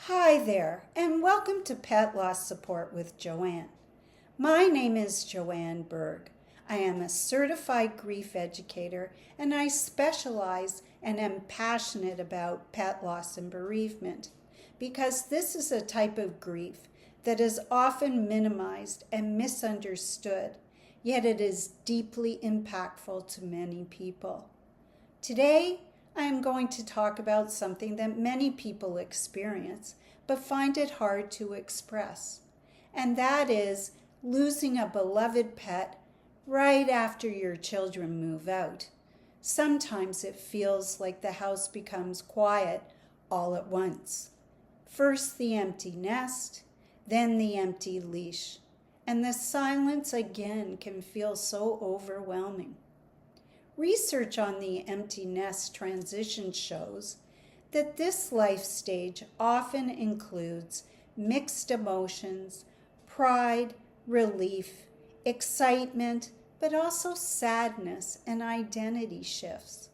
Hi there, and welcome to Pet Loss Support with Joanne. My name is Joanne Berg. I am a certified grief educator, and I specialize and am passionate about pet loss and bereavement because this is a type of grief that is often minimized and misunderstood, yet it is deeply impactful to many people. Today, I am going to talk about something that many people experience but find it hard to express, and that is losing a beloved pet right after your children move out. Sometimes it feels like the house becomes quiet all at once. First the empty nest, then the empty leash, and the silence again can feel so overwhelming. Research on the empty nest transition shows that this life stage often includes mixed emotions, pride, relief, excitement, but also sadness and identity shifts.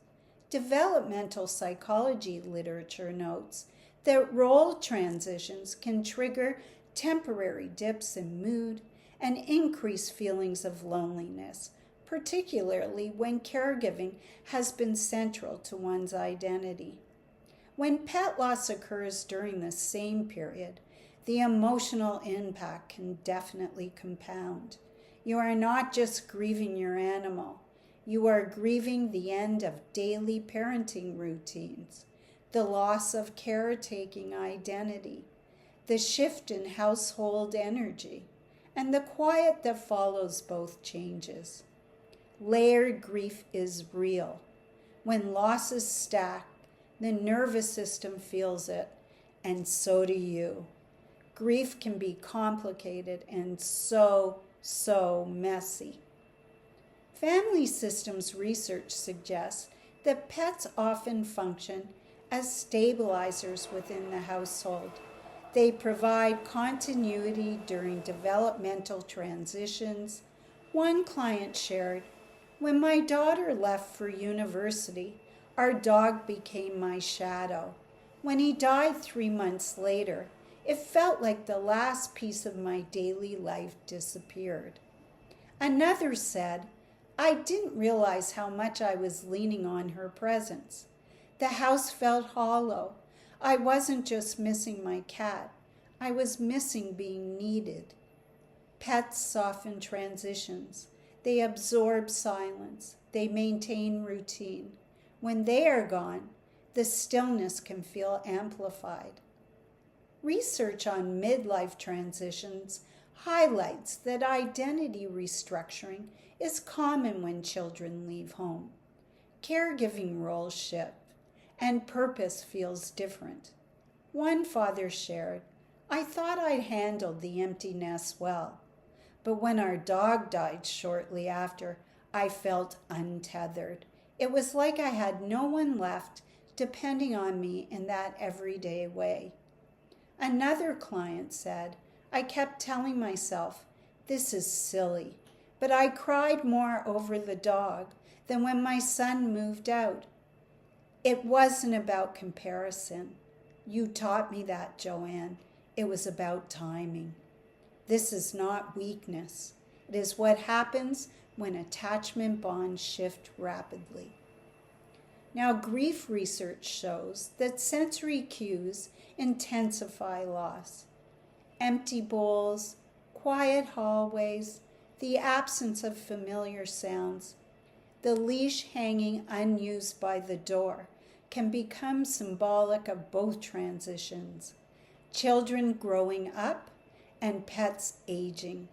Developmental psychology literature notes that role transitions can trigger temporary dips in mood and increase feelings of loneliness, particularly when caregiving has been central to one's identity. When pet loss occurs during the same period, the emotional impact can definitely compound. You are not just grieving your animal, you are grieving the end of daily parenting routines, the loss of caretaking identity, the shift in household energy, and the quiet that follows both changes. Layered grief is real. When losses stack, the nervous system feels it, and so do you. Grief can be complicated and so messy. Family systems research suggests that pets often function as stabilizers within the household. They provide continuity during developmental transitions. One client shared, "When my daughter left for university, our dog became my shadow. When he died 3 months later, it felt like the last piece of my daily life disappeared." Another said, "I didn't realize how much I was leaning on her presence. The house felt hollow. I wasn't just missing my cat, I was missing being needed." Pets soften transitions. They absorb silence. They maintain routine. When they are gone, the stillness can feel amplified. Research on midlife transitions highlights that identity restructuring is common when children leave home. Caregiving roles shift, and purpose feels different. One father shared, "I thought I'd handled the empty nest well, but when our dog died shortly after, I felt untethered. It was like I had no one left depending on me in that everyday way." Another client said, "I kept telling myself, this is silly, but I cried more over the dog than when my son moved out." It wasn't about comparison. You taught me that, Joanne. It was about timing. This is not weakness. It is what happens when attachment bonds shift rapidly. Now, grief research shows that sensory cues intensify loss. Empty bowls, quiet hallways, the absence of familiar sounds, the leash hanging unused by the door can become symbolic of both transitions. Children growing up and pets aging.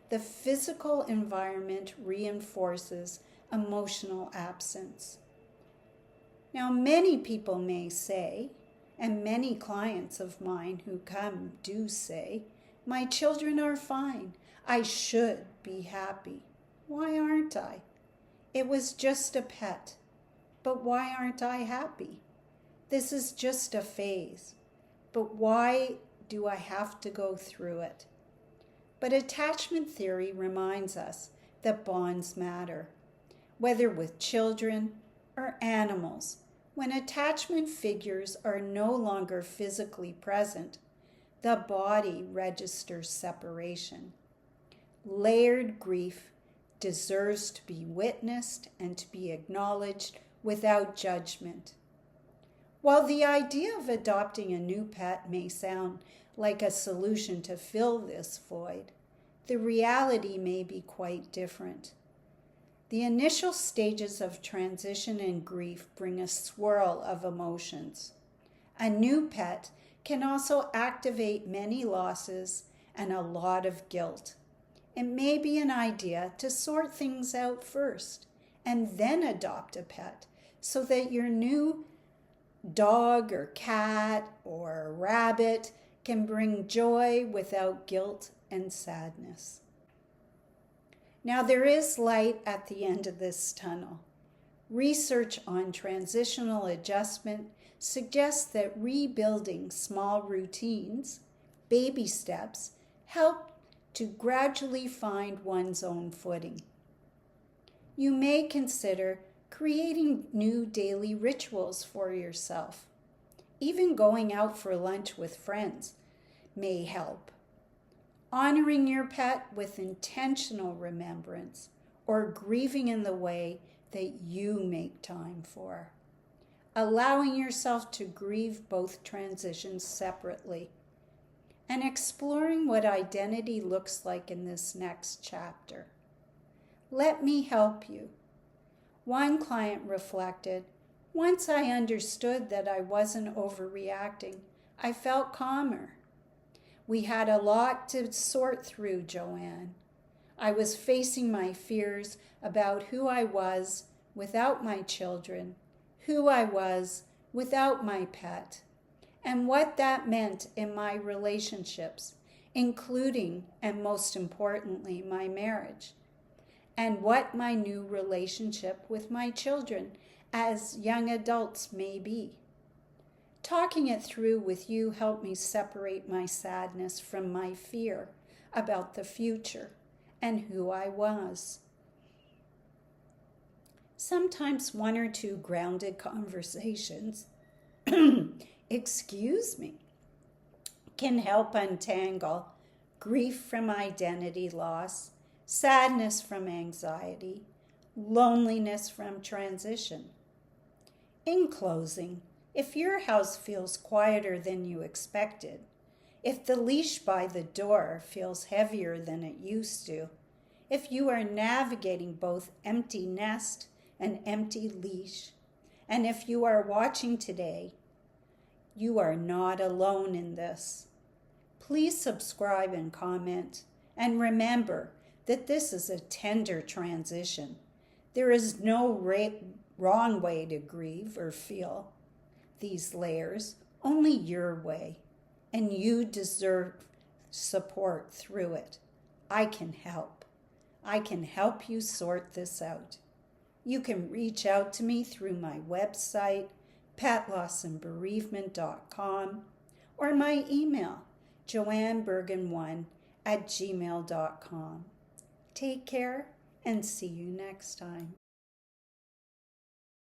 The physical environment reinforces emotional absence. Now, many people may say, and many clients of mine who come do say, "My children are fine. I should be happy. Why aren't I? It was just a pet. But why aren't I happy? This is just a phase. But why do I have to go through it?" But attachment theory reminds us that bonds matter, whether with children or animals. When attachment figures are no longer physically present, the body registers separation. Layered grief deserves to be witnessed and to be acknowledged without judgment. While the idea of adopting a new pet may sound like a solution to fill this void, the reality may be quite different. The initial stages of transition and grief bring a swirl of emotions. A new pet can also activate many losses and a lot of guilt. It may be an idea to sort things out first and then adopt a pet so that your new dog or cat or rabbit can bring joy without guilt and sadness. Now, there is light at the end of this tunnel. Research on transitional adjustment suggests that rebuilding small routines, baby steps, help to gradually find one's own footing. You may consider creating new daily rituals for yourself. Even going out for lunch with friends may help. Honoring your pet with intentional remembrance or grieving in the way that you make time for. Allowing yourself to grieve both transitions separately and exploring what identity looks like in this next chapter. Let me help you. One client reflected, "Once I understood that I wasn't overreacting, I felt calmer." We had a lot to sort through, Joanne. I was facing my fears about who I was without my children, who I was without my pet, and what that meant in my relationships, including, and most importantly, my marriage, and what my new relationship with my children as young adults may be. Talking it through with you helped me separate my sadness from my fear about the future and who I was. Sometimes one or two grounded conversations, can help untangle grief from identity loss, sadness from anxiety, loneliness from transition. In closing, if your house feels quieter than you expected, if the leash by the door feels heavier than it used to, if you are navigating both empty nest and empty leash, and if you are watching today, you are not alone in this. Please subscribe and comment, and remember that this is a tender transition. There is no wrong way to grieve or feel these layers, only your way, and you deserve support through it. I can help. I can help you sort this out. You can reach out to me through my website, petlossandbereavement.com, or my email, joannebergen1@gmail.com. Take care and see you next time.